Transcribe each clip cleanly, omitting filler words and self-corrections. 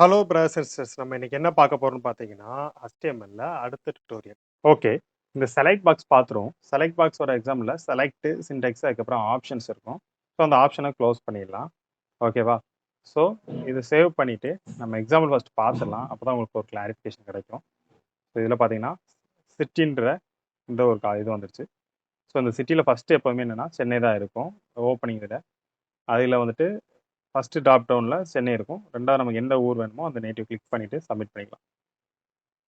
Hello brothers and sisters. நம்ம இன்னைக்கு என்ன பார்க்க போறோம்னு பார்த்தீங்கன்னா, HTML அடுத்த டியூட்டோரியல். ஓகே. இந்த செலக்ட் பாக்ஸ் பார்த்துருவோம். செலக்ட் பாக்ஸோட எக்ஸாம்பிள்ல செலக்ட், சின்டாக்ஸ் அதுக்கப்புறம் ஆப்ஷன்ஸ் இருக்கும். ஸோ அந்த ஆப்ஷனை க்ளோஸ் பண்ணிடலாம். ஓகேவா? ஸோ இதை சேவ் பண்ணிட்டு நம்ம எக்ஸாம்பிள் ஃபர்ஸ்ட் பார்த்துடலாம். அப்பதான் உங்களுக்கு ஒரு கிளாரிஃபிகேஷன் கிடைக்கும். ஸோ இதில் பார்த்தீங்கன்னா, சிட்டின்ற இந்த ஒரு இது வந்துருச்சு. ஸோ இந்த சிட்டியில் ஃபர்ஸ்ட் எப்பவுமே என்னன்னா சென்னை தான் இருக்கும். ஓப்பனிங் இதில் அதில் வந்துட்டு ஃபர்ஸ்ட் டாப் டவுனில் சென்னை இருக்கும். ரெண்டாவது நமக்கு எந்த ஊர் வேணுமோ அந்த நேட்டிவ் கிளிக் பண்ணிட்டு சப்மிட் பண்ணிக்கலாம்.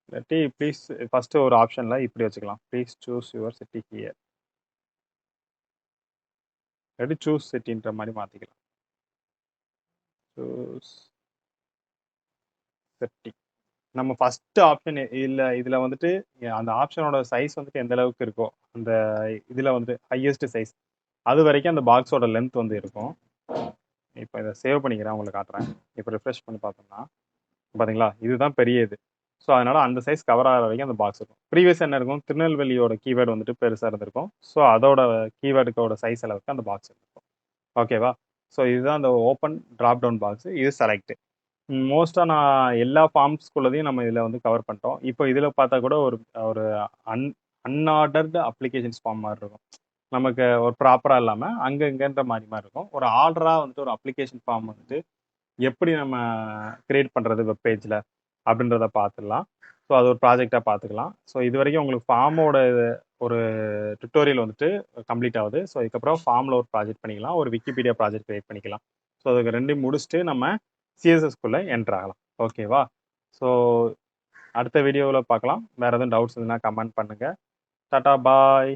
இல்லாட்டி ப்ளீஸ் ஃபர்ஸ்ட் ஒரு ஆப்ஷன்ல இப்படி வச்சுக்கலாம். Please choose your city here. இல்லாட்டி சூஸ் சிட்டின்ற மாதிரி மாத்திக்கலாம். Choose city. நம்ம ஃபர்ஸ்ட் ஆப்ஷன் இல்ல இதுல வந்துட்டு அந்த ஆப்ஷனோட சைஸ் வந்துட்டு எந்த அளவுக்கு இருக்கோ அந்த இதுல வந்து ஹையஸ்ட் சைஸ் அது வரைக்கும் அந்த பாக்ஸோட லென்த் வந்து இருக்கும். இப்போ இதை சேவ் பண்ணிக்கிறேன், உங்களுக்கு காட்டுறேன். இப்போ ரிஃப்ரெஷ் பண்ணி பார்த்தோம்னா பாத்தீங்களா, இதுதான் பெரிய இது. ஸோ அதனால அந்த சைஸ் கவர் ஆகிற வரைக்கும் அந்த பாக்ஸ் இருக்கும். ப்ரீவியஸ் என்ன இருக்கும், திருநெல்வேலியோட கீவேர்டு வந்துட்டு பெருசாக இருந்திருக்கும். ஸோ அதோட கீவேர்டுக்கோட சைஸ் அளவுக்கு அந்த பாக்ஸ் இருக்கும். ஓகேவா? ஸோ இதுதான் அந்த ஓப்பன் ட்ராப் டவுன் பாக்ஸ். இது செலக்ட். மோஸ்ட்டாக நான் எல்லா ஃபார்ம்ஸ்குள்ளதையும் நம்ம இதில் வந்து கவர் பண்ணிட்டோம். இப்போ இதில் பார்த்தா கூட ஒரு ஒரு அன் அன்ஆர்டர்டு அப்ளிகேஷன்ஸ் ஃபார்ம் மாதிரி இருக்கும். நமக்கு ஒரு ப்ராப்பராக இல்லாமல் அங்கே இங்கேன்ற மாதிரி இருக்கும். ஒரு ஆர்டராக வந்துட்டு ஒரு அப்ளிகேஷன் ஃபார்ம் வந்துட்டு எப்படி நம்ம கிரியேட் பண்ணுறது வெப் பேஜில் அப்படின்றத பார்த்துடலாம். ஸோ அது ஒரு ப்ராஜெக்டாக பார்த்துக்கலாம். ஸோ இது வரைக்கும் உங்களுக்கு ஃபார்மோட ஒரு டுட்டோரியல் வந்துட்டு கம்ப்ளீட் ஆகுது. ஸோ இதுக்கப்புறம் ஃபார்மில் ஒரு ப்ராஜெக்ட் பண்ணிக்கலாம், ஒரு விக்கிபீடியா ப்ராஜெக்ட் கிரியேட் பண்ணிக்கலாம். ஸோ அதுக்கு ரெண்டையும் முடிச்சுட்டு நம்ம சிஎஸ்எஸ்குள்ளே என்ட்ரு ஆகலாம். ஓகேவா? ஸோ அடுத்த வீடியோவில் பார்க்கலாம். வேறு எதுவும் டவுட்ஸ் இருந்தால் கமெண்ட் பண்ணுங்கள். டாடா பாய்.